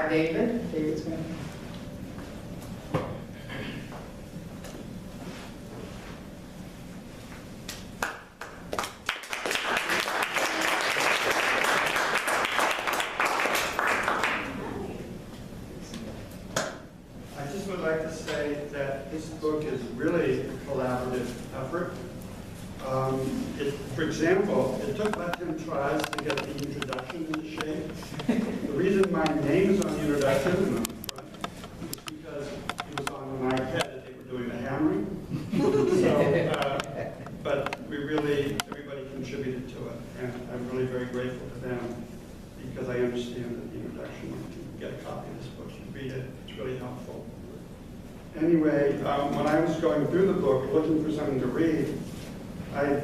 Now David, David's going to. I just would like to say that this book is really a collaborative effort. For example, it took about 10 tries to get the introduction into shape. The reason my name is on the introduction and on the front is because it was on my head that they were doing the hammering. But everybody contributed to it, and I'm really very grateful to them because I understand that the introduction, you can get a copy of this book, you read it, it's really helpful. Anyway, when I was going through the book, looking for something to read, I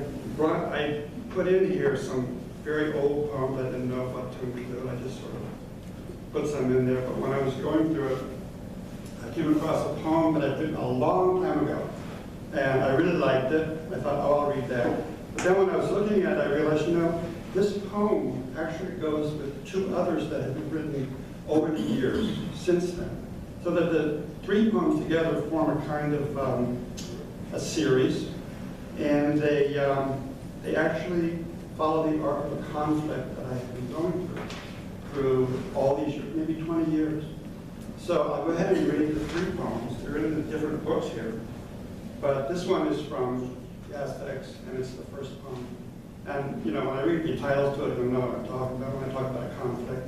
put in here some very old poems I didn't know what to include. I just sort of put some in there. But when I was going through it, I came across a poem that I'd written a long time ago. And I really liked it. I thought, oh, I'll read that. But then when I was looking at it, I realized, this poem actually goes with two others that have been written over the years since then. So that the three poems together form a kind of a series. And they actually follow the arc of a conflict that I've been going through all these years, maybe 20 years. So I'll go ahead and read the three poems. They're in the different books here. But this one is from the Aztecs, and it's the first poem. And when I read the titles to it, you'll know what I'm talking about when I talk about a conflict.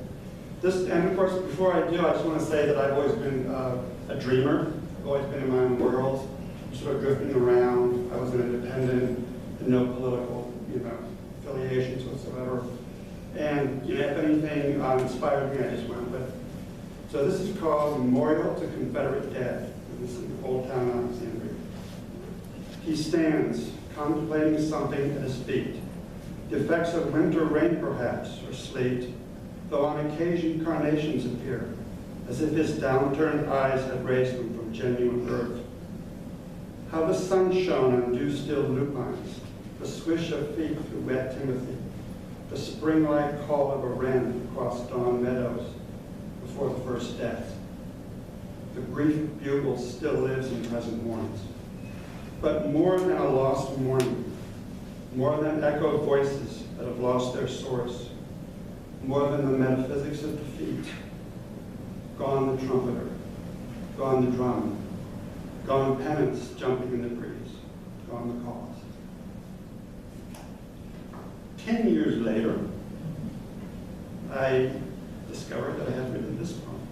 And of course, before I do, I just want to say that I've always been a dreamer. I've always been in my own world, sort of drifting around. I was an independent, no political, affiliations whatsoever. And if anything inspired me, I just went with it. So this is called Memorial to Confederate Dead. And this is in Old Town Alexandria. He stands, contemplating something at his feet. The effects of winter rain, perhaps, or sleet, though on occasion carnations appear, as if his downturned eyes had raised them from genuine earth. How the sun shone on dew-stilled lupines, the swish of feet through wet timothy, the spring-like call of a wren across dawn meadows before the first death. The brief bugle still lives in present mornings. But more than a lost morning, more than echoed voices that have lost their source, more than the metaphysics of defeat, gone the trumpeter, gone the drum, gone pennants jumping in the breeze, gone the cause. 10 years later, I discovered that I had written this poem.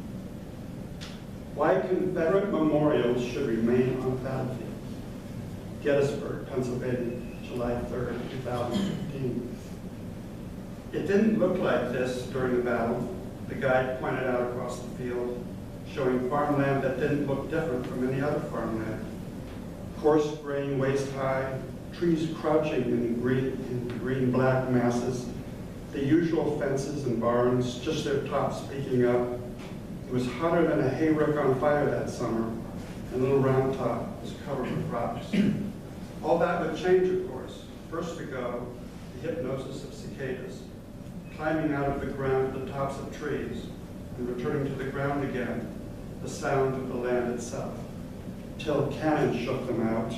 Why Confederate memorials should remain on the battlefield. Gettysburg, Pennsylvania, July 3rd, 2015. It didn't look like this during the battle. The guide pointed out across the field, showing farmland that didn't look different from any other farmland. Coarse grain waist high, trees crouching in green-black masses, the usual fences and barns, just their tops peeking up. It was hotter than a hayrick on fire that summer, and Little Round Top was covered with rocks. All that would change, of course. First to go, the hypnosis of cicadas, climbing out of the ground at the tops of trees, and returning to the ground again, the sound of the land itself, till cannon shook them out.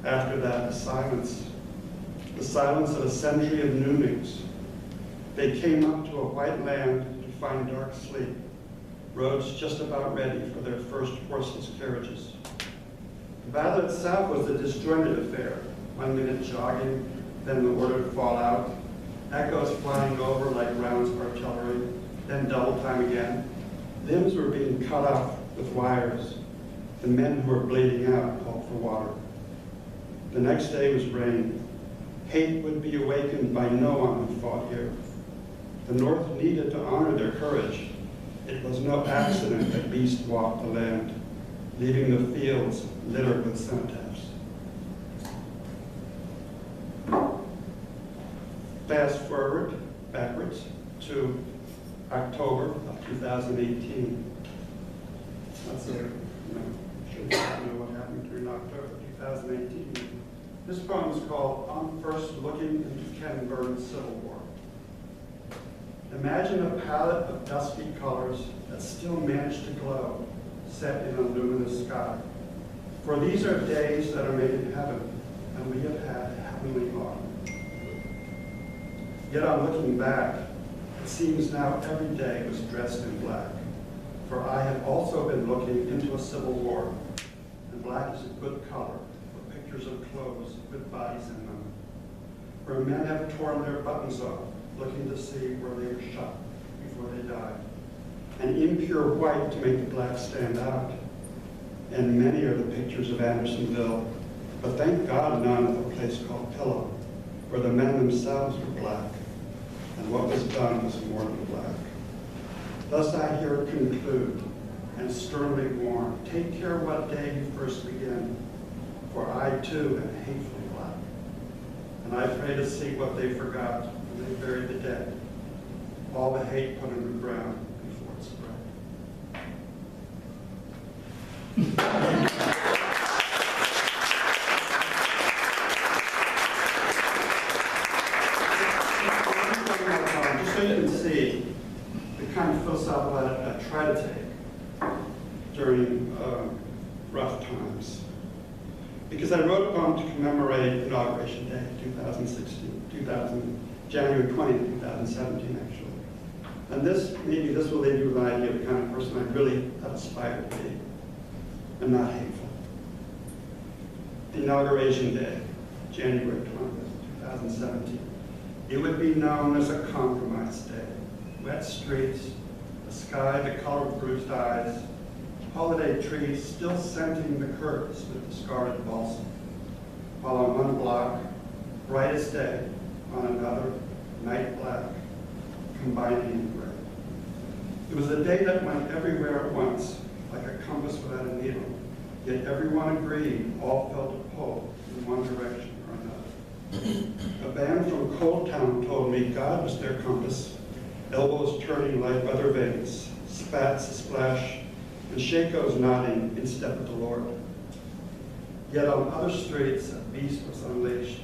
After that, the silence of a century of noonings. They came up to a white land to find dark sleep, roads just about ready for their first horseless carriages. The battle itself was a disjointed affair, 1 minute jogging, then the order to fall out, echoes flying over like rounds of artillery, then double time again. Limbs were being cut off with wires. The men who were bleeding out called for water. The next day was rain. Hate would be awakened by no one who fought here. The North needed to honor their courage. It was no accident that beasts walked the land, leaving the fields littered with cenotaphs. Fast forward, backwards, to October of 2018. That's sure you know what happened during October 2018. This poem is called On First Looking into Ken Burns' Civil War. Imagine a palette of dusky colors that still manage to glow, set in a luminous sky. For these are days that are made in heaven, and we have had heavenly autumn. Yet on looking back, it seems now every day was dressed in black. For I have also been looking into a civil war, and black is a good color for pictures of clothes with bodies in them. Where men have torn their buttons off, looking to see where they were shot before they died. And impure white to make the black stand out. And many are the pictures of Andersonville, but thank God none of a place called Pillow, where the men themselves were black, and what was done was more than black. Thus I hear it conclude, and sternly warn, take care what day you first begin, for I too am hatefully black. And I pray to see what they forgot when they buried the dead, all the hate put underground before it spread. Just so you can see the kind of philosophical I try to take during rough times. Because I wrote a poem to commemorate Inauguration Day, January 20th, 2017, actually. And maybe this will leave you with an idea of the kind of person I really aspire to be, and not hateful. The Inauguration Day, January 20th, 2017. It would be known as a compromise day. Wet streets, the sky the color of bruised eyes, holiday trees still scenting the curtains with discarded balsam, while on one block, bright as day, on another, night black, combining in gray. It was a day that went everywhere at once, like a compass without a needle, yet everyone agreed, all felt a pull in one direction or another. A band from Cold Town told me God was their compass, elbows turning like weather vanes, spats a splash, and shakos nodding in step with the Lord. Yet on other streets, a beast was unleashed,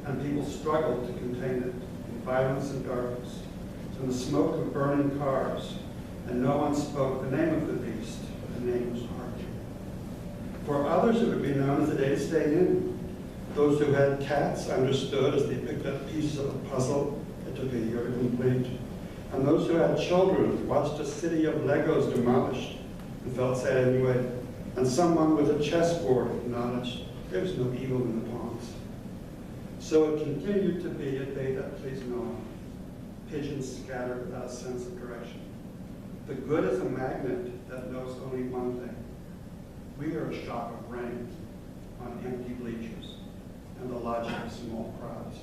and people struggled to contain it in violence and darkness, and the smoke of burning cars, and no one spoke the name of the beast, but the name was Archie. For others, it would be known as the day to stay in. Those who had cats understood as they picked up pieces of a puzzle that took a year to complete. And those who had children watched a city of Legos demolished and felt sad anyway. And someone with a chessboard acknowledged there was no evil in the pawns. So it continued to be a day that pleased no one. Pigeons scattered without a sense of direction. The good is a magnet that knows only one thing. We are a shock of rain on empty bleachers and the logic of small crowds.